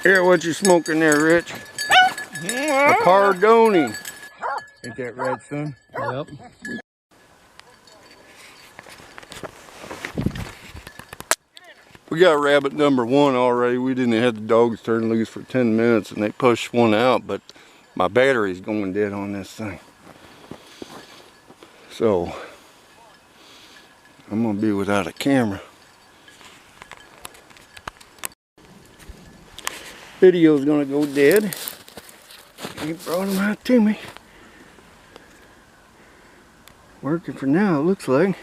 Here, what you smoking there, Rich? A Cardoni. Ain't that right, son? Yep. We got rabbit number 1 already. We didn't have the dogs turn loose for 10 minutes and they pushed one out, but my battery's going dead on this thing. So I'm gonna be without a camera. Video's gonna go dead. He brought him out to me. Working for now, it looks like.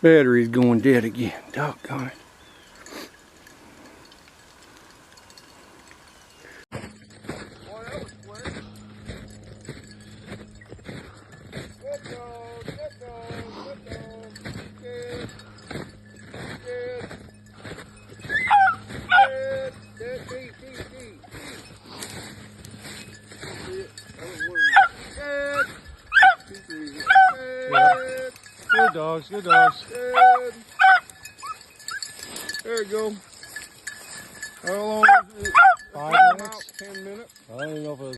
Battery's going dead again. Doggone it. Good dogs, good dogs. Good. There we go. How long is it? 5 minutes? 10 minutes. I don't even know if it was.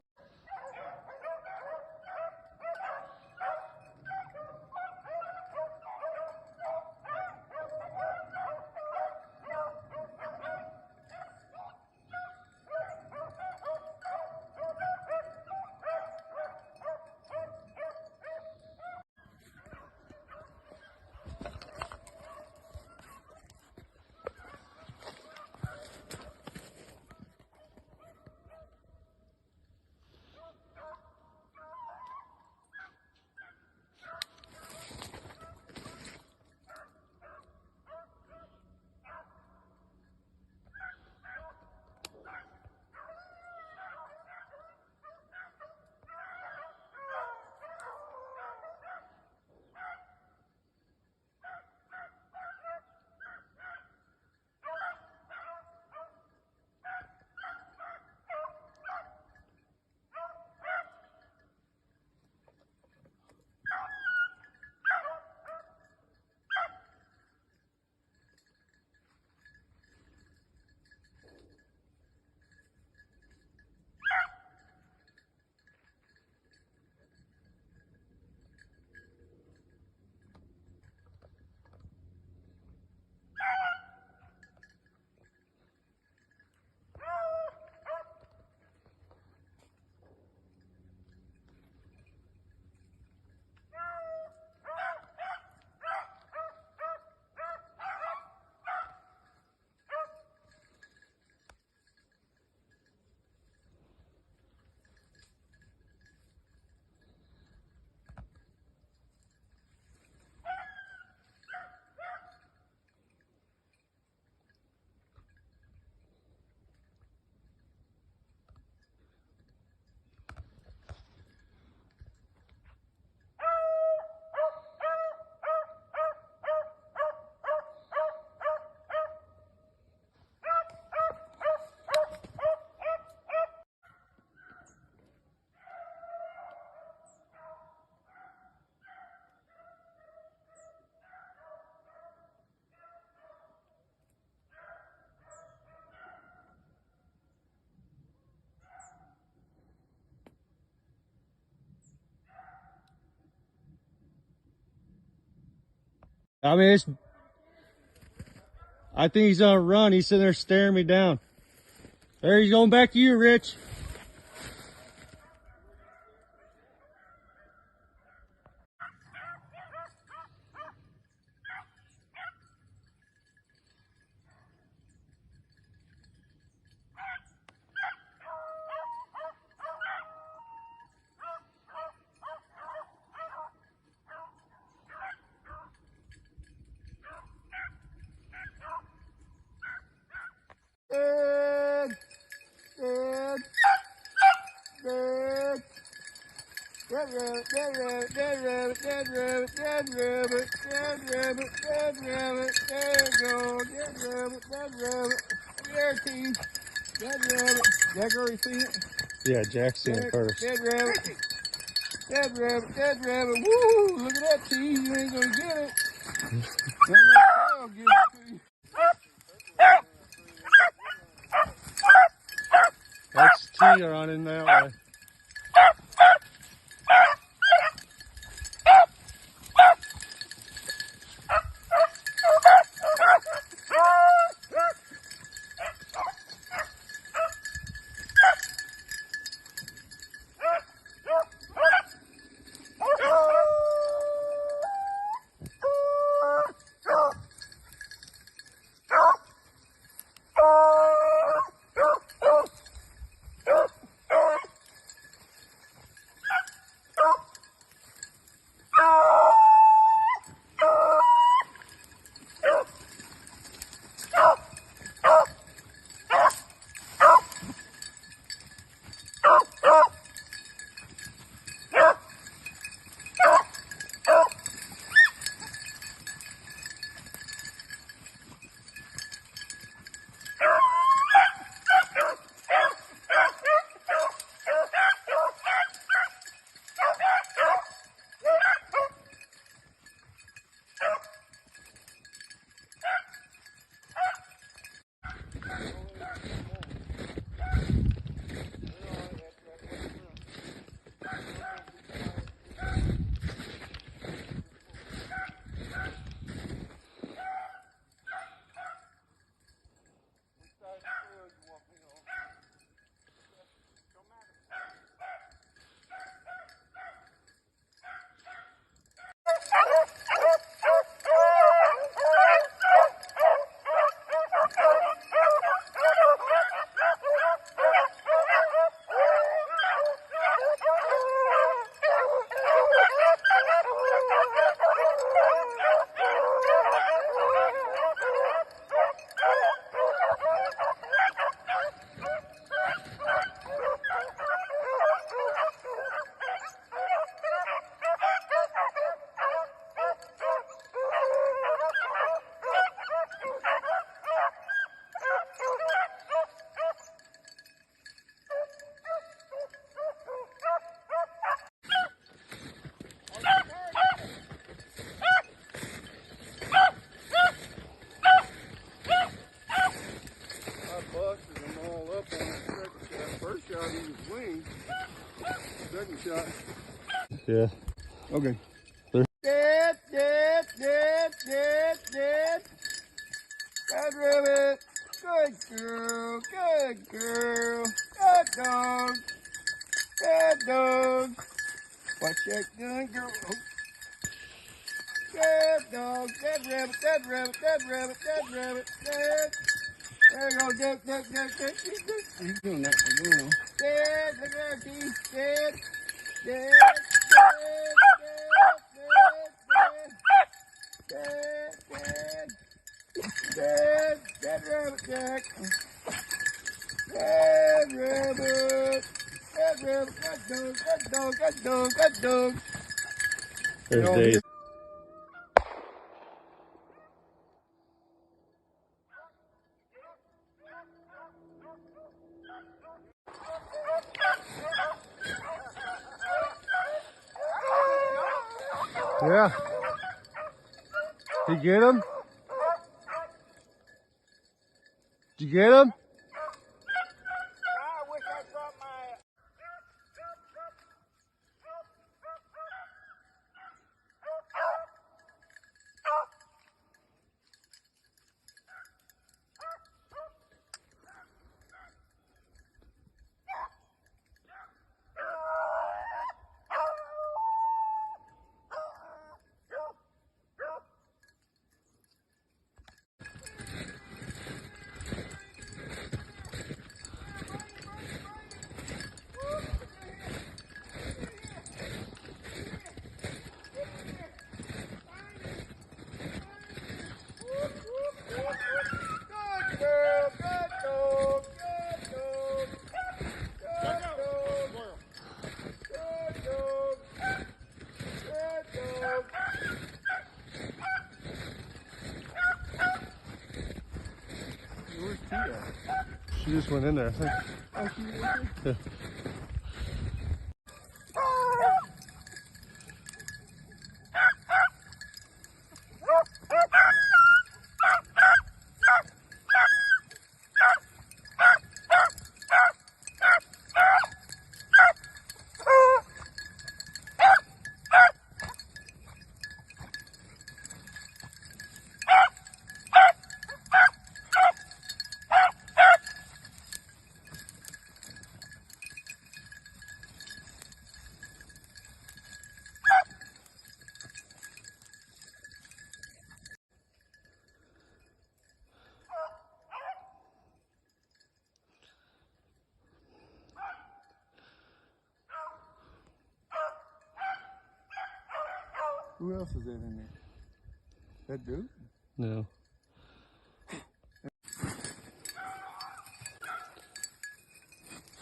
I mean, I think he's on a run. He's sitting there staring me down. There, he's going back to you, Rich. Jack already seen it? Yeah, Jack's seen it first. Dead rabbit. Dead rabbit, dead rabbit. Woo! Look at that, T. You ain't gonna get it. Don't let Kyle get it to you. That's T running that way. Busted them all up on that second shot. First shot he was winged. Second shot. Yeah. Okay. There. Dead, dead, dead, dead, dead. Dead rabbit. Good girl, good girl. Good dog. Good dog. Watch that gun, girl. Oh. Dead dog, dead rabbit, dead rabbit, dead rabbit, dead rabbit, dead. There you go, dead, dead, dead, dead, dead. He's doing that for you. Dead, look at that, Keith. Dead, dead, dead, dead, dead, dead, dead, dead rabbit, Jack. Dead rabbit, dead rabbit, good dog, good dog, good dog, good dog. There's Dave. Yeah. Did you get him? Did you get him? Tia. She just went in there, I think. Oh, she was Yeah. Who else is that in there? That dude? No.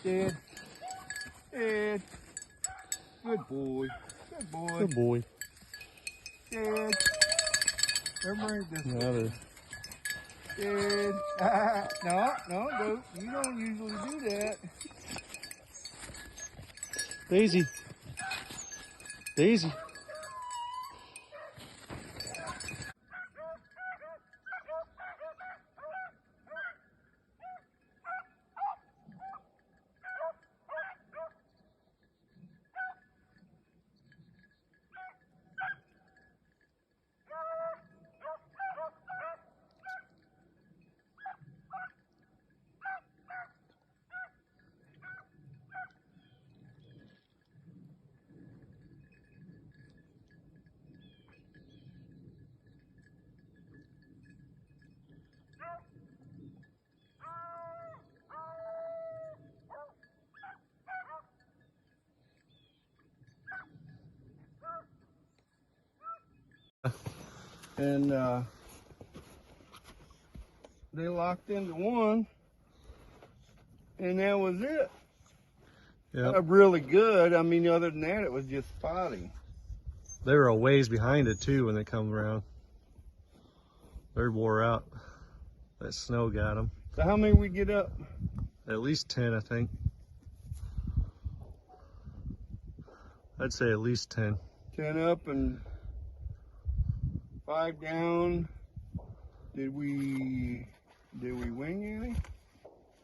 Dad. Dad. Good boy. Good boy. Good boy. Dad. Everybody this way. Now Dad. No, dude. You don't usually do that. Daisy. Daisy. And they locked into one, and that was it. Yeah. Really good. I mean, other than that, it was just spotty. They were a ways behind it too when they come around. They're wore out. That snow got them. So how many we get up? At least 10, I think. I'd say at least 10. 10 up and 5 down. Did we wing any?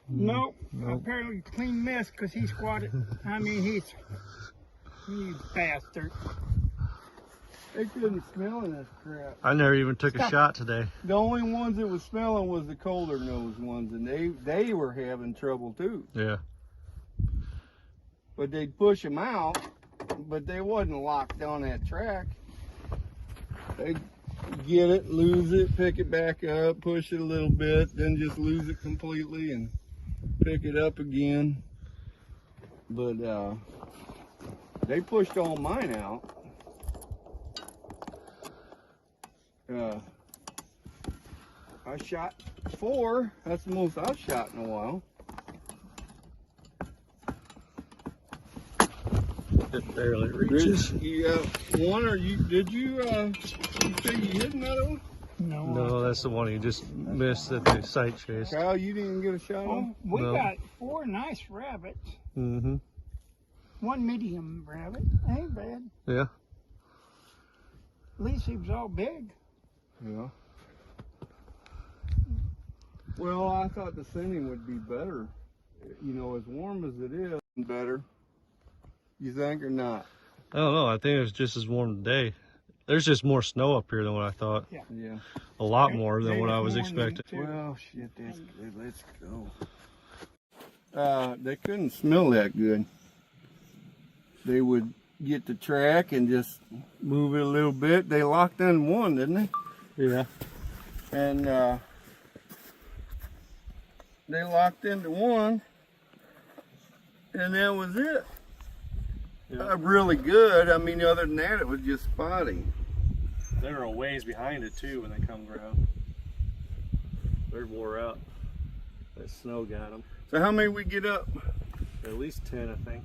Nope. Nope. Apparently clean mess because he squatted. I mean, he's you bastard. They couldn't smell in this crap. I never even took a shot today. The only ones that was smelling was the colder nosed ones, and they were having trouble too. Yeah. But they'd push them out, but they wasn't locked on that track. They'd get it, lose it, pick it back up, push it a little bit, then just lose it completely and pick it up again. But they pushed all mine out. I shot 4. That's the most I've shot in a while. It barely reaches. You got one, or did you say you hit another one? No. No, that's the one you just missed at the sight chase. Kyle, you didn't get a shot on? Oh, we No. got 4 nice rabbits. Mm-hmm. 1 medium rabbit. Ain't bad. Yeah. At least he was all big. Yeah. Well, I thought the sending would be better. You know, as warm as it is, better. You think or not? I don't know. I think it was just as warm today. There's just more snow up here than what I thought. Yeah. A lot more than what I was More than expecting. 2. Well, shit, that's good. Let's go. They couldn't smell that good. They would get the track and just move it a little bit. They locked in one, didn't they? Yeah. And they locked into one, and that was it. Yeah. Really good. I mean, other than that, it was just spotty. They were a ways behind it too when they come around. They're wore out. That snow got them. So how many we get up? At least 10, I think.